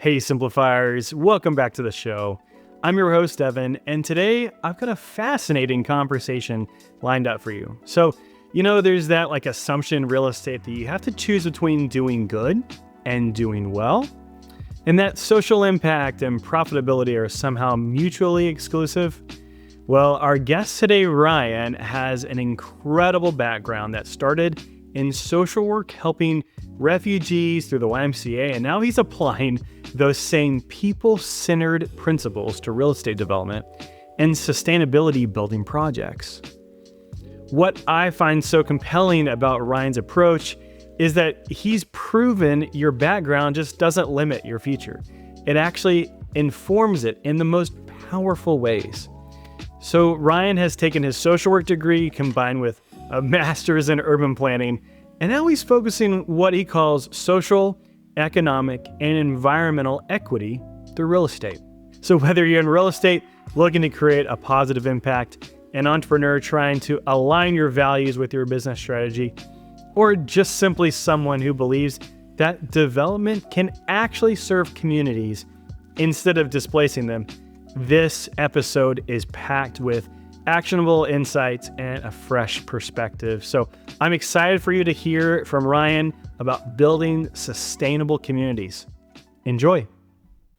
Hey, Simplifiers, welcome back to the show. I'm your host, Evan, and today I've got a fascinating conversation lined up for you. So, there's that assumption in real estate that you have to choose between doing good and doing well, and that social impact and profitability are somehow mutually exclusive. Well, our guest today, Ryan, has an incredible background that started in social work, helping refugees through the YMCA, and now he's applying those same people-centered principles to real estate development and sustainability building projects. What I find so compelling about Ryan's approach is that he's proven your background just doesn't limit your future. It actually informs it in the most powerful ways. So Ryan has taken his social work degree combined with a master's in urban planning, and now he's focusing on what he calls social, economic, and environmental equity through real estate. So whether you're in real estate looking to create a positive impact, an entrepreneur trying to align your values with your business strategy, or just simply someone who believes that development can actually serve communities instead of displacing them, this episode is packed with actionable insights and a fresh perspective. So I'm excited for you to hear from Ryan about building sustainable communities. Enjoy.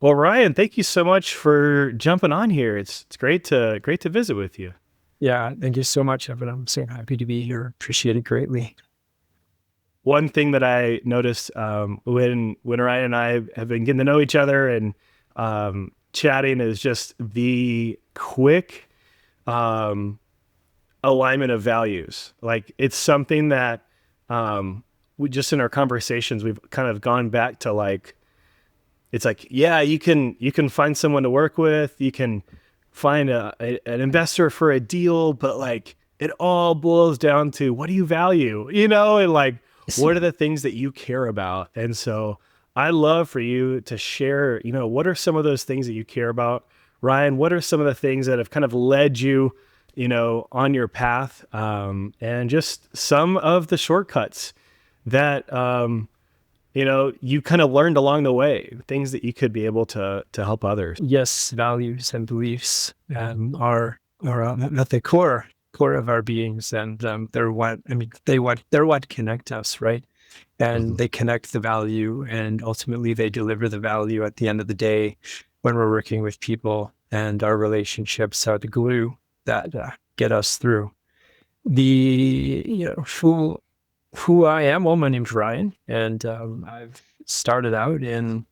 Well, Ryan, thank you so much for jumping on here. It's great to visit with you. Yeah, thank you so much, Evan. I'm so happy to be here. Appreciate it greatly. One thing that I noticed when Ryan and I have been getting to know each other and chatting is just the quick alignment of values. It's something that we just in our conversations, we've kind of gone back to you can find someone to work with, you can find an investor for a deal, but it all boils down to what do you value, and what are the things that you care about? And so I'd love for you to share, what are some of those things that you care about? Ryan, what are some of the things that have kind of led you, on your path, and just some of the shortcuts that, you kind of learned along the way, things that you could be able to help others. Yes, values and beliefs are at the core of our beings, and they're what connect us, right? And they connect the value, and ultimately they deliver the value at the end of the day. When we're working with people, and our relationships are the glue that get us through. Who I am, well, my name's Ryan, and I've started out in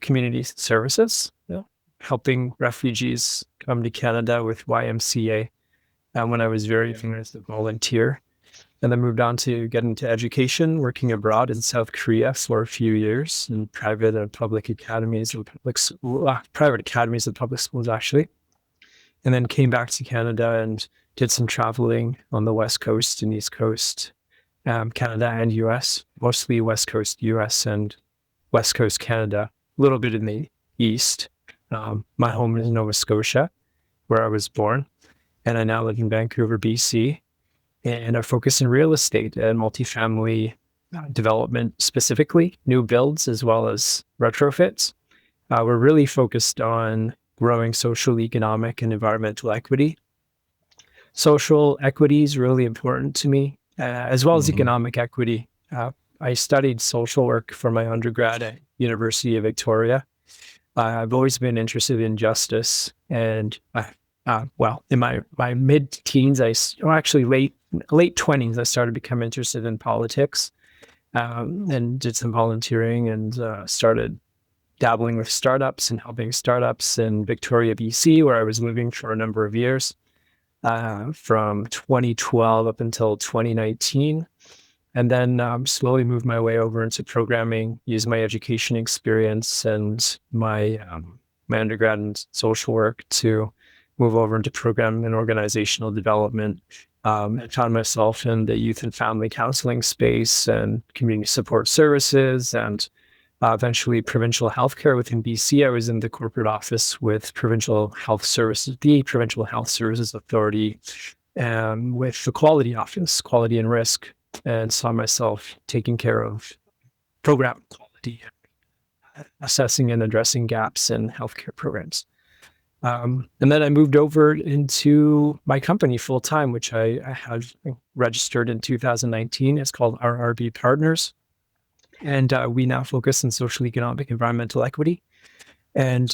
community services, helping refugees come to Canada with YMCA when I was very young as a volunteer. And then moved on to get into education, working abroad in South Korea for a few years in private and public academies, private academies and public schools, actually. And then came back to Canada and did some traveling on the West Coast and East Coast, Canada and US, mostly West Coast US and West Coast Canada, a little bit in the East. My home is Nova Scotia, where I was born, and I now live in Vancouver, BC. And our focus in real estate and multifamily development, specifically new builds as well as retrofits. We're really focused on growing social, economic, and environmental equity. Social equity is really important to me, as well as economic equity. I studied social work for my undergrad at University of Victoria. I've always been interested in justice, and in my mid-teens, late 20s, I started to become interested in politics, and did some volunteering and started dabbling with startups and helping startups in Victoria, BC, where I was living for a number of years, from 2012 up until 2019. And then slowly moved my way over into programming, used my education experience and my undergrad in social work to move over into program and organizational development. I found myself in the youth and family counseling space and community support services, and eventually provincial healthcare within BC. I was in the corporate office with Provincial Health Services, the Provincial Health Services Authority, with the Quality Office, Quality and Risk, and saw myself taking care of program quality assessing and addressing gaps in healthcare programs. And then I moved over into my company full time, which I had registered in 2019. It's called RRB Partners. And we now focus on social, economic, environmental equity. And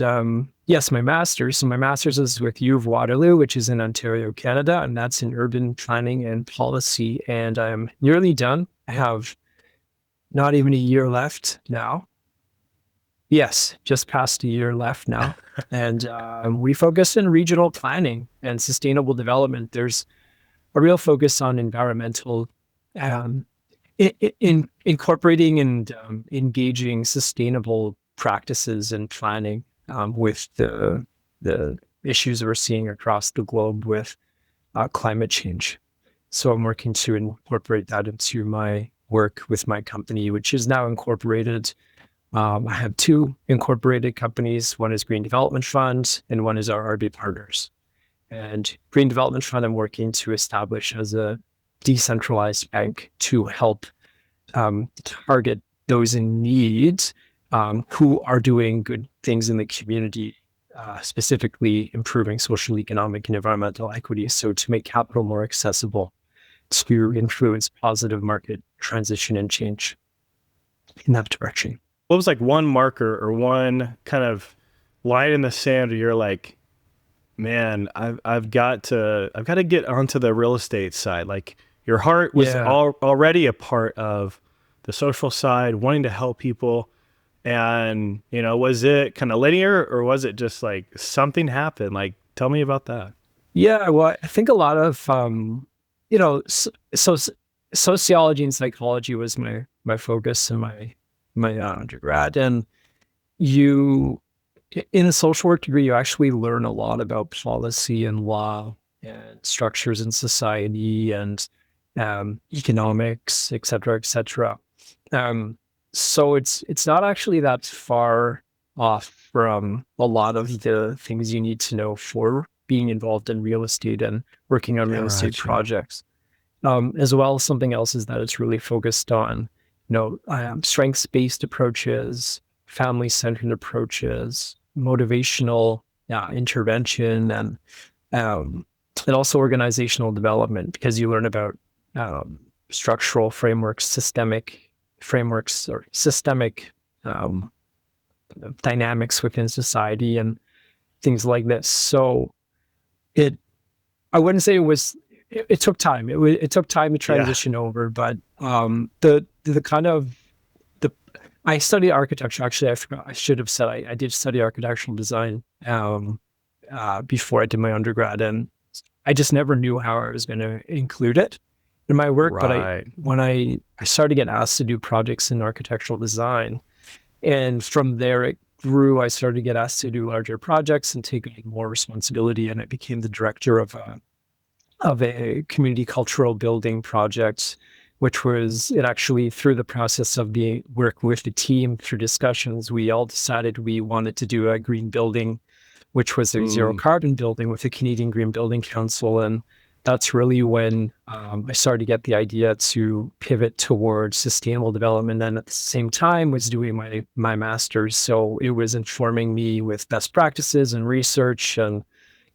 yes, my master's. So my master's is with U of Waterloo, which is in Ontario, Canada, and that's in urban planning and policy. And I'm nearly done. I have not even a year left now. Yes, just past a year left now. And we focus in regional planning and sustainable development. There's a real focus on environmental, in incorporating and engaging sustainable practices and planning with the issues we're seeing across the globe with climate change. So I'm working to incorporate that into my work with my company, which is now incorporated. I have two incorporated companies. One is Green Development Fund and one is RRB Partners. And Green Development Fund I'm working to establish as a decentralized bank to help target those in need who are doing good things in the community, specifically improving social, economic, and environmental equity. So to make capital more accessible to influence positive market transition and change in that direction. What was like one marker or one kind of line in the sand where you're like, man, I've got to get onto the real estate side. Like your heart was already a part of the social side, wanting to help people. And, was it kind of linear or was it just like something happened? Like, tell me about that. Yeah, well, I think a lot of, sociology and psychology was my focus in my undergrad. And in a social work degree, you actually learn a lot about policy and law and structures in society and economics, et cetera, et cetera. So it's not actually that far off from a lot of the things you need to know for being involved in real estate and working on real estate projects. As well as something else is that it's really focused on, strengths-based approaches, family-centered approaches, motivational intervention, and also organizational development, because you learn about structural frameworks, systemic dynamics within society and things like this. So I wouldn't say it took time. It took time to transition over, but I studied architecture. Actually, I forgot. I should have said I did study architectural design before I did my undergrad, and I just never knew how I was going to include it in my work. Right. But when I started to get asked to do projects in architectural design, and from there it grew. I started to get asked to do larger projects and take on more responsibility, and I became the director of a community cultural building project, which was actually through the process of the work with the team through discussions, we all decided we wanted to do a green building, which was a zero carbon building with the Canadian Green Building Council. And that's really when I started to get the idea to pivot towards sustainable development. And at the same time was doing my master's. So it was informing me with best practices and research and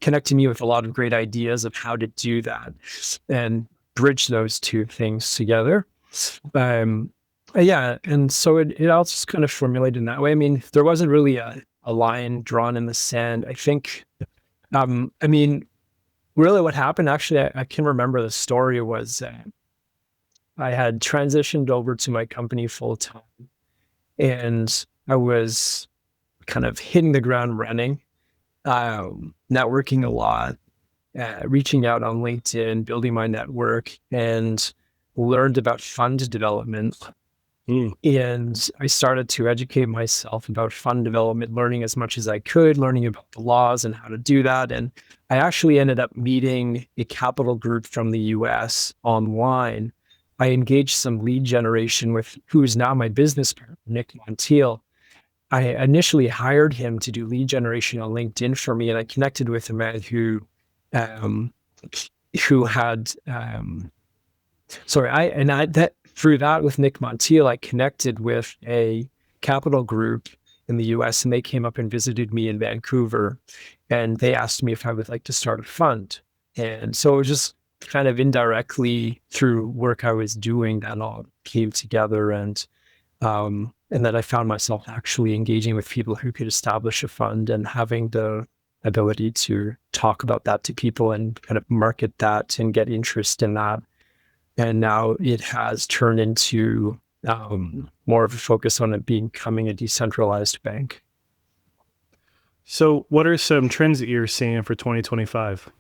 connecting me with a lot of great ideas of how to do that and bridge those two things together. And so it all just kind of formulated in that way. I mean, there wasn't really a line drawn in the sand. I think, really what happened, actually, I can remember the story was I had transitioned over to my company full time and I was kind of hitting the ground running, networking a lot, reaching out on LinkedIn, building my network, and learned about fund development. And I started to educate myself about fund development, learning as much as I could, learning about the laws and how to do that. And I actually ended up meeting a capital group from the US online. I engaged some lead generation with who is now my business partner, Nick Montiel. I initially hired him to do lead generation on LinkedIn for me, and I connected with a man who had through that with Nick Montiel, I connected with a capital group in the US, and they came up and visited me in Vancouver, and they asked me if I would like to start a fund. And so it was just kind of indirectly through work I was doing that all came together. And then I found myself actually engaging with people who could establish a fund and having the ability to talk about that to people and kind of market that and get interest in that. And now it has turned into more of a focus on it becoming a decentralized bank. So what are some trends that you're seeing for 2025?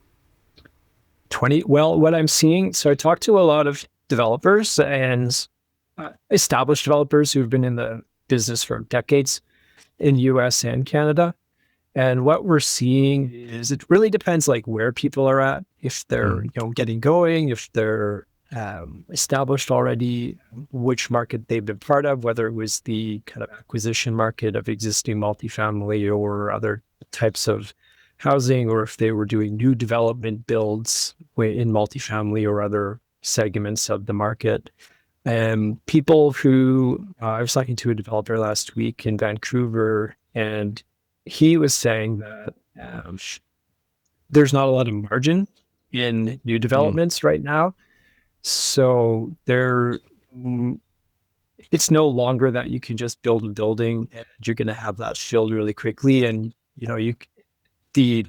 Well, what I'm seeing, so I talked to a lot of developers and established developers who've been in the business for decades in US and Canada. And what we're seeing is it really depends like where people are at, if they're getting going, if they're established already, which market they've been part of, whether it was the kind of acquisition market of existing multifamily or other types of housing, or if they were doing new development builds in multifamily or other segments of the market. People who I was talking to a developer last week in Vancouver, and he was saying that there's not a lot of margin in new developments right now. So it's no longer that you can just build a building and you're going to have that filled really quickly. And, the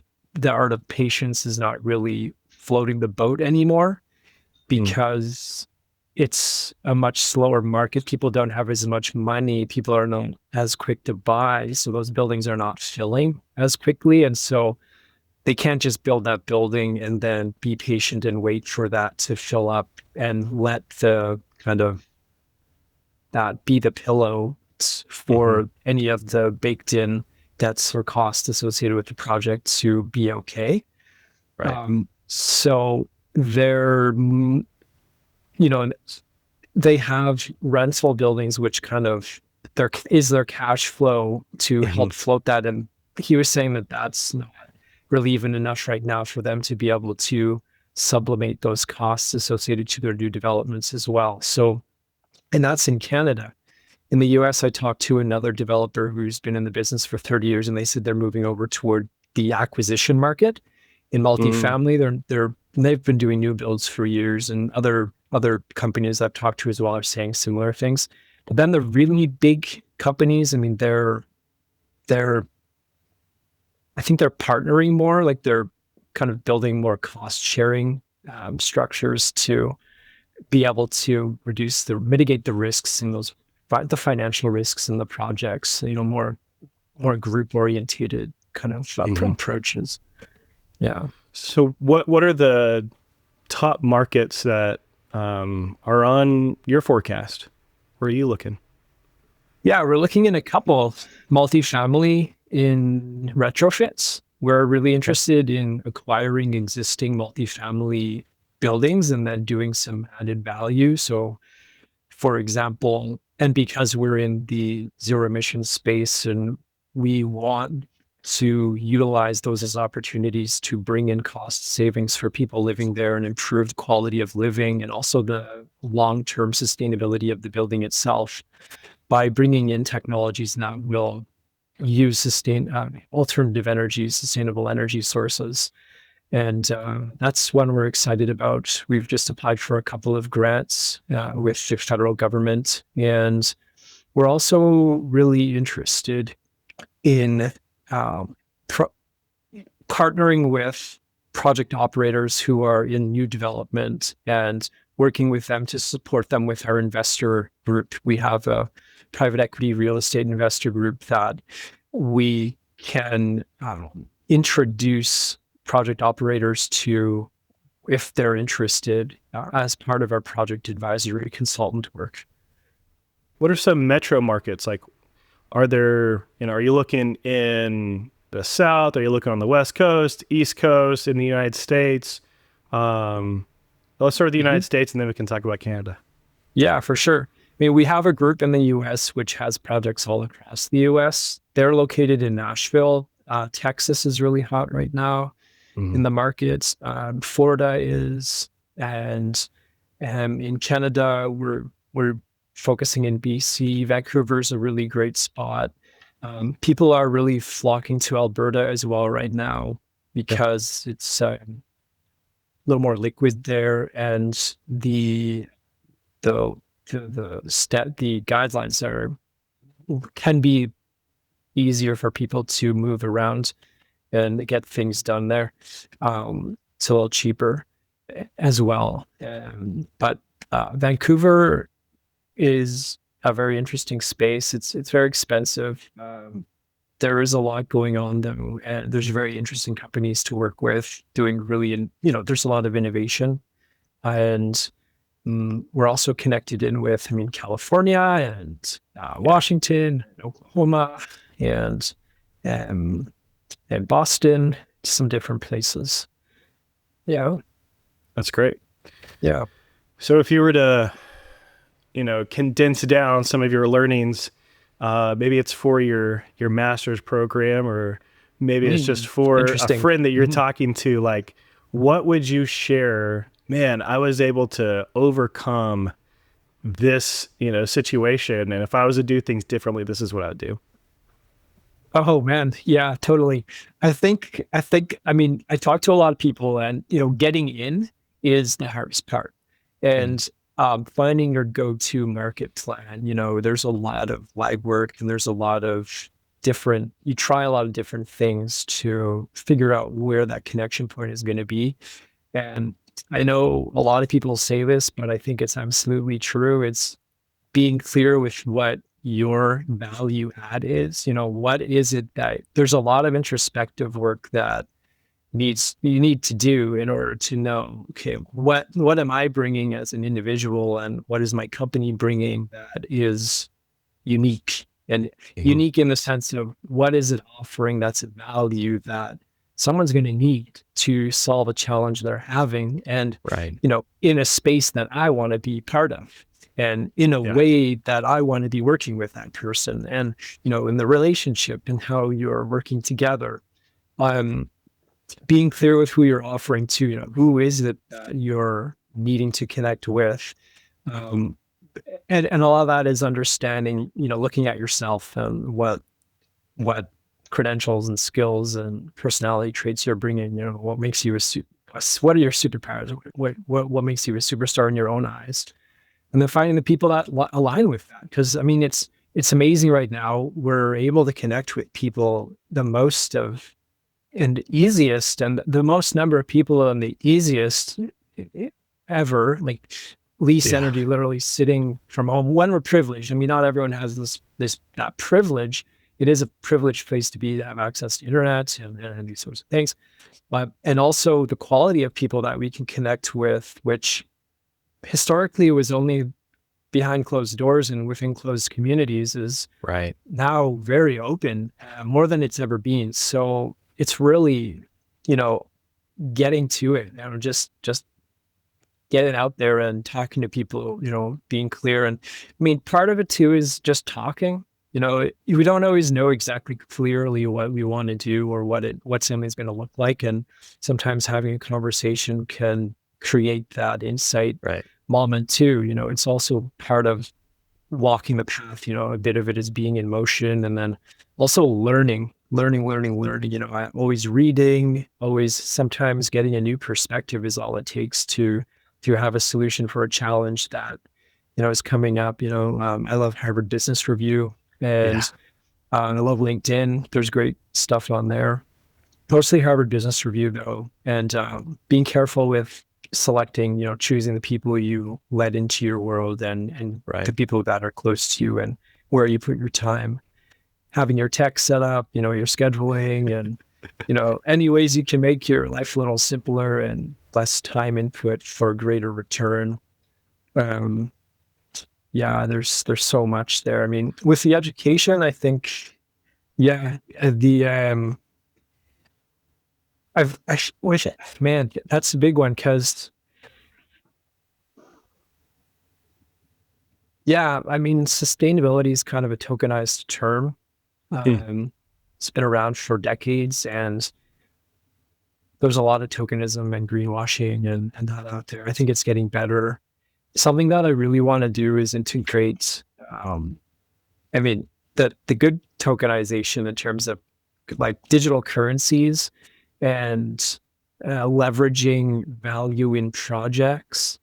art of patience is not really floating the boat anymore because it's a much slower market. People don't have as much money. People are not as quick to buy. So those buildings are not filling as quickly. And so they can't just build that building and then be patient and wait for that to fill up and let the kind of that be the pillow for any of the baked in debts or costs associated with the project to be okay. Right. So they're, they have rental buildings, which kind of is their cash flow to help float that. And he was saying that that's not really even enough right now for them to be able to sublimate those costs associated to their new developments as well. So, and that's in Canada. In the US, I talked to another developer who's been in the business for 30 years, and they said they're moving over toward the acquisition market in multifamily. They've been doing new builds for years, and other companies I've talked to as well are saying similar things. But then the really big companies, I mean, I think they're partnering more, like they're kind of building more cost sharing structures to be able to mitigate the risks in the financial risks in the projects, more group orientated kind of approaches. Yeah. So what are the top markets that are on your forecast? Where are you looking? Yeah, we're looking in a couple. Multifamily in retrofits. We're really interested in acquiring existing multifamily buildings and then doing some added value. So, for example, and because we're in the zero emission space and we want to utilize those as opportunities to bring in cost savings for people living there and improved quality of living and also the long-term sustainability of the building itself by bringing in technologies that will use alternative energy, sustainable energy sources. And that's one we're excited about. We've just applied for a couple of grants with the federal government. And we're also really interested in partnering with project operators who are in new development and working with them to support them with our investor group. We have a private equity real estate investor group that we can introduce project operators to if they're interested as part of our project advisory consultant work. What are some metro markets? Like, are you looking in the South? Are you looking on the West Coast, East Coast, in the United States? Let's start with the United States and then we can talk about Canada. Yeah, for sure. I mean, we have a group in the US which has projects all across the US. They're located in Nashville. Texas is really hot right now in the markets. Florida is, and in Canada, we're focusing in BC. Vancouver's a really great spot. People are really flocking to Alberta as well right now because it's a little more liquid there, and the the guidelines can be easier for people to move around and get things done there. It's a little cheaper as well. But Vancouver is a very interesting space. It's very expensive. There is a lot going on though, and there's very interesting companies to work with doing really, there's a lot of innovation, and we're also connected in with, California and Washington, and Oklahoma, and Boston, some different places. Yeah, That's great. yeah. So if you were to, condense down some of your learnings, maybe it's for your master's program, or maybe it's just for a friend that you're talking to, like, what would you share? Man, I was able to overcome this, situation. And if I was to do things differently, this is what I would do. Oh man, yeah, totally. I think, I talk to a lot of people, and getting in is the hardest part, and finding your go-to market plan. There's a lot of legwork, and there's a lot of you try a lot of different things to figure out where that connection point is going to be. And I know a lot of people say this, but I think it's absolutely true. It's being clear with what your value add is. What is it that there's a lot of introspective work that you need to do in order to know, okay, what am I bringing as an individual, and what is my company bringing that is unique, and unique in the sense of what is it offering that's a value that someone's going to need to solve a challenge they're having, and in a space that I want to be part of, and in a way that I want to be working with that person, and in the relationship and how you're working together. Being clear with who you're offering to, who is it that you're needing to connect with. And a lot of that is understanding, looking at yourself and what credentials and skills and personality traits you're bringing. What makes you what are your superpowers? What makes you a superstar in your own eyes? And then finding the people that align with that. Because it's amazing right now. We're able to connect with people the most of and easiest, and the most number of people on the easiest ever, like least energy, literally sitting from home when we're privileged. Not everyone has that privilege. It is a privileged place to be, to have access to internet and these sorts of things. And also the quality of people that we can connect with, which historically was only behind closed doors and within closed communities, is now very open, more than it's ever been. So it's really, getting to it, just getting out there and talking to people, being clear. And part of it too is just talking. We don't always know exactly clearly what we want to do or what something's going to look like. And sometimes having a conversation can create that insight moment too. It's also part of walking the path. A bit of it is being in motion, and then also learning. I'm always reading, always sometimes getting a new perspective is all it takes to have a solution for a challenge that, is coming up. I love Harvard Business Review, and I love LinkedIn. There's great stuff on there. Mostly Harvard Business Review though, and being careful with selecting, choosing the people you let into your world, and the people that are close to you, and where you put your time. Having your tech set up, your scheduling, and, any ways you can make your life a little simpler and less time input for greater return. There's so much there. With the education, I think, that's a big one, because sustainability is kind of a tokenized term. It's been around for decades, and there's a lot of tokenism and greenwashing and that out there. I think it's getting better. Something that I really want to do is integrate, the good tokenization in terms of like digital currencies and leveraging value in projects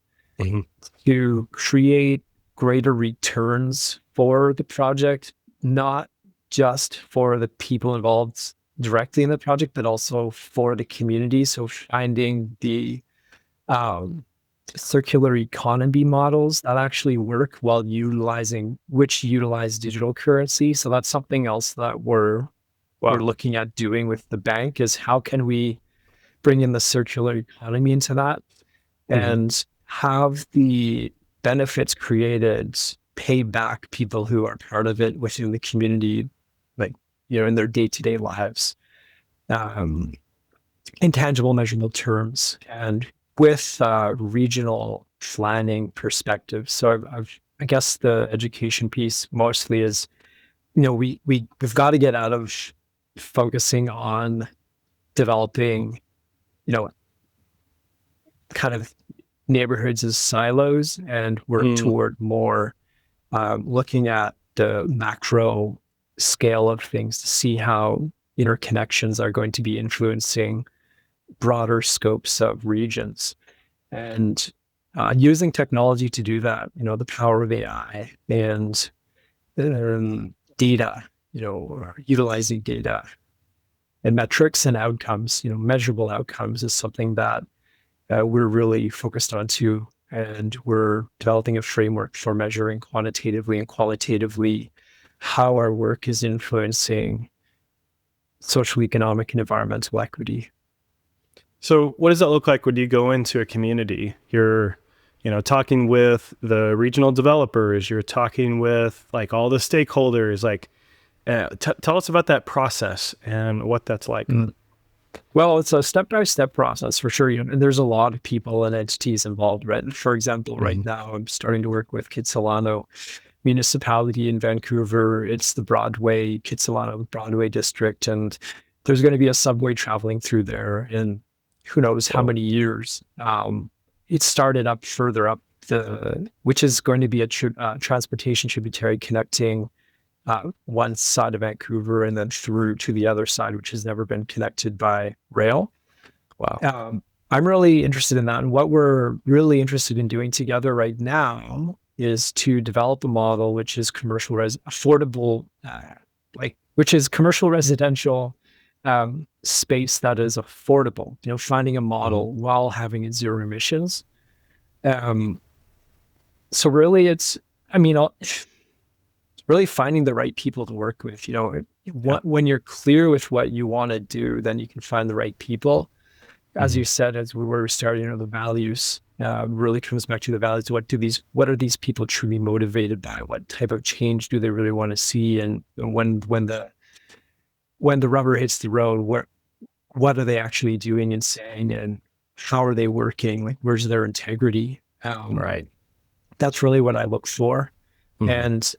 to create greater returns for the project, not just for the people involved directly in the project, but also for the community. So finding the circular economy models that actually work while utilize digital currency. So that's something else that we're looking at doing with the bank, is how can we bring in the circular economy into that and have the benefits created pay back people who are part of it within the community, like, in their day-to-day lives, in tangible, measurable terms, and with regional planning perspective. So I guess the education piece mostly is, we've got to get out of focusing on developing, kind of neighborhoods as silos and work toward more looking at the macro scale of things to see how interconnections are going to be influencing broader scopes of regions, and using technology to do that, the power of AI and data, or utilizing data and metrics and outcomes, measurable outcomes, is something that we're really focused on too. And we're developing a framework for measuring quantitatively and qualitatively how our work is influencing social, economic, and environmental equity. So what does that look like when you go into a community? You're, talking with the regional developers, you're talking with like all the stakeholders, like tell us about that process and what that's like. Well, it's a step-by-step process for sure. And there's a lot of people and entities involved, right? For example, right now I'm starting to work with Kitsilano municipality in Vancouver. It's the Kitsilano Broadway district, and there's going to be a subway traveling through there in who knows how many years. It started up further up which is going to be a transportation tributary connecting one side of Vancouver and then through to the other side, which has never been connected by rail. Wow. I'm really interested in that. And what we're really interested in doing together right now is to develop a model which is commercial affordable, which is commercial residential space that is affordable, finding a model while having zero emissions. So really really finding the right people to work with. When you're clear with what you want to do, then you can find the right people. As you said, as we were starting, the values really comes back to the values. What are these people truly motivated by? What type of change do they really want to see? And when the rubber hits the road, what are they actually doing and saying, and how are they working? Like, where's their integrity? Right. That's really what I look for. And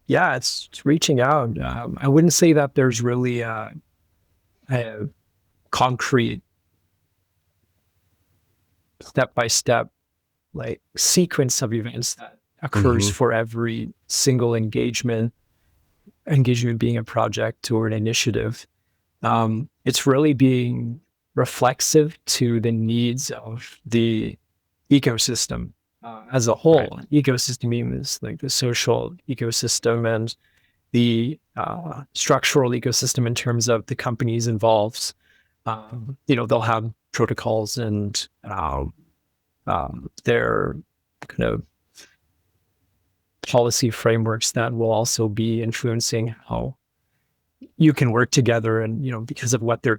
yeah, it's reaching out. I wouldn't say that there's really a concrete step-by-step like sequence of events that occurs for every single engagement being a project or an initiative. It's really being reflexive to the needs of the ecosystem as a whole. Right. Ecosystem means like the social ecosystem and the structural ecosystem in terms of the companies involved. They'll have protocols and their kind of policy frameworks that will also be influencing how you can work together, and because of what they're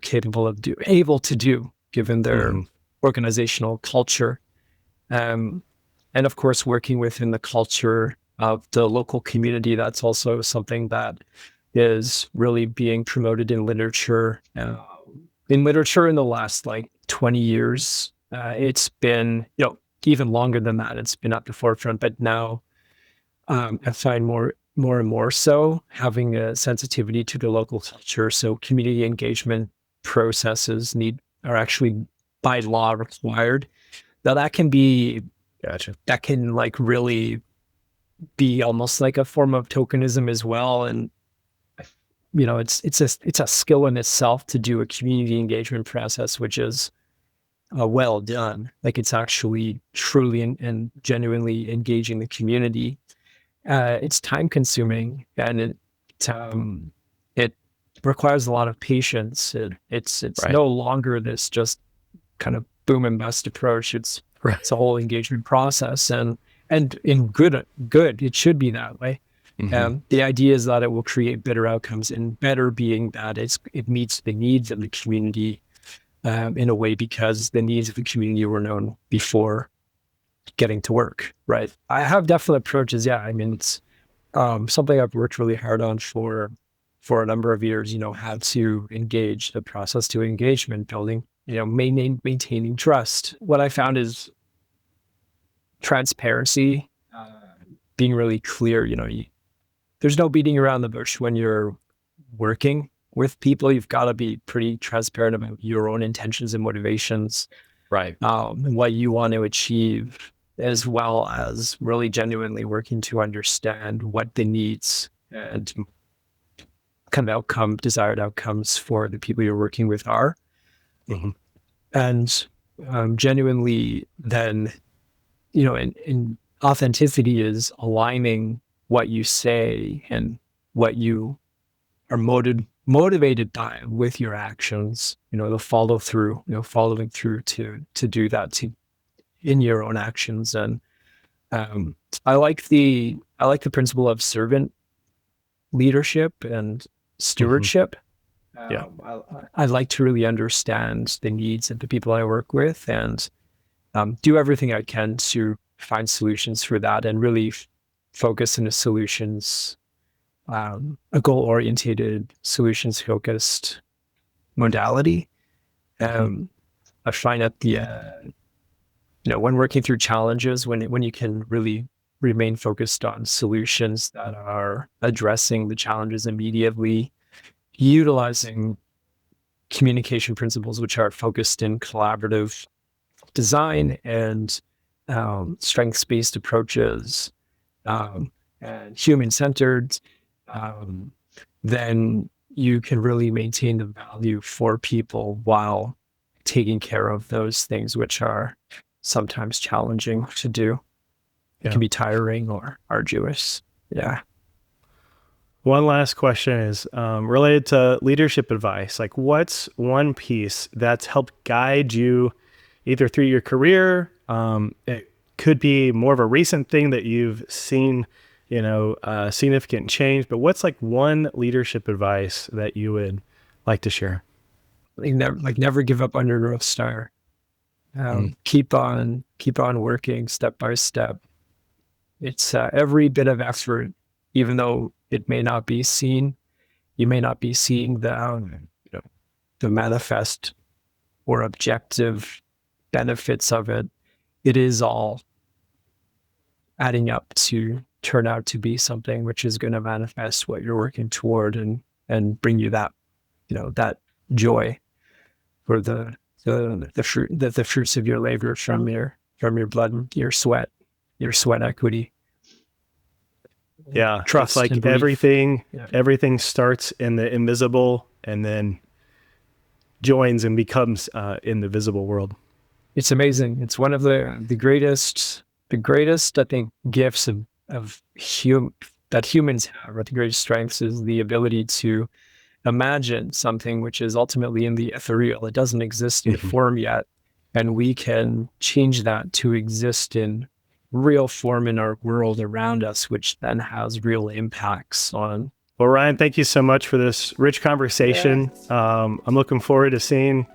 able to do given their organizational culture, and of course working within the culture of the local community. That's also something that is really being promoted in literature. In the last 20 years, it's been even longer than that. It's been at the forefront, but now I find more and more so having a sensitivity to the local culture. So community engagement processes are actually by law required. Now that can be, Gotcha. That can really be almost like a form of tokenism as well. And it's a skill in itself to do a community engagement process, which is well done. Like it's actually truly and genuinely engaging the community. It's time consuming, and it requires a lot of patience. It's Right. no longer this just kind of boom and bust approach. It's Right. a whole engagement process, and in good, it should be that way. The idea is that it will create better outcomes, and better being that it meets the needs of the community in a way, because the needs of the community were known before getting to work. Right. I have definite approaches. Yeah. I mean, it's something I've worked really hard on for a number of years, how to engage, the process to engagement building, maintaining trust. What I found is transparency, being really clear. There's no beating around the bush when you're working with people. You've got to be pretty transparent about your own intentions and motivations, Right. and what you want to achieve, as well as really genuinely working to understand what the needs and kind of desired outcomes for the people you're working with are. And genuinely then, in authenticity is aligning what you say and what you are motivated by with your actions, the follow through, following through to do that in your own actions. And I like the principle of servant leadership and stewardship. Yeah. I like to really understand the needs of the people I work with, and do everything I can to find solutions for that, and really focus on the solutions, a goal-oriented, solutions-focused modality. I find that when working through challenges, when you can really remain focused on solutions that are addressing the challenges immediately, utilizing communication principles which are focused in collaborative design and strengths-based approaches, and human-centered, then you can really maintain the value for people while taking care of those things which are sometimes challenging to do. It can be tiring or arduous. Yeah. One last question is related to leadership advice. Like, what's one piece that's helped guide you either through your career? It could be more of a recent thing that you've seen, significant change, but what's like one leadership advice that you would like to share? Never give up on your North Star. Keep on working step by step. It's every bit of effort, even though it may not be seen. You may not be seeing the manifest or objective benefits of it. It is all adding up to turn out to be something which is going to manifest what you're working toward, and bring you that, that joy for the fruit, the fruits of your labor from your blood, your sweat equity. Yeah. Trust It's like and belief. everything starts in the invisible and then joins and becomes in the visible world. It's amazing. It's one of the greatest, I think, gifts that humans have, or the greatest strengths, is the ability to imagine something which is ultimately in the ethereal. It doesn't exist in form yet, and we can change that to exist in real form in our world around us, which then has real impacts on. Well, Ryan, thank you so much for this rich conversation. I'm looking forward to seeing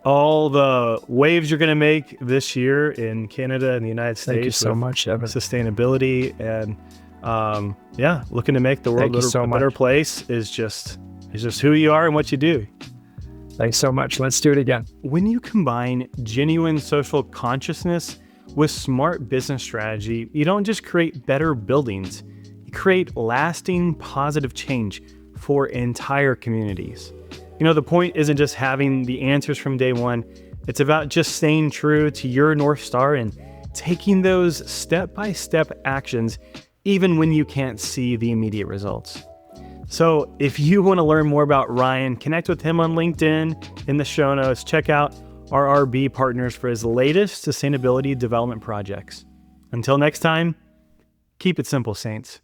all the waves you're going to make this year in Canada and the United States. Thank you so much, Evan. Sustainability and looking to make the world a better place is just who you are and what you do. Thanks so much. Let's do it again. When you combine genuine social consciousness with smart business strategy, you don't just create better buildings, you create lasting positive change for entire communities. The point isn't just having the answers from day one. It's about just staying true to your North Star and taking those step-by-step actions even when you can't see the immediate results. So if you want to learn more about Ryan, connect with him on LinkedIn in the show notes. Check out RRB Partners for his latest sustainability development projects. Until next time, keep it simple, Saints.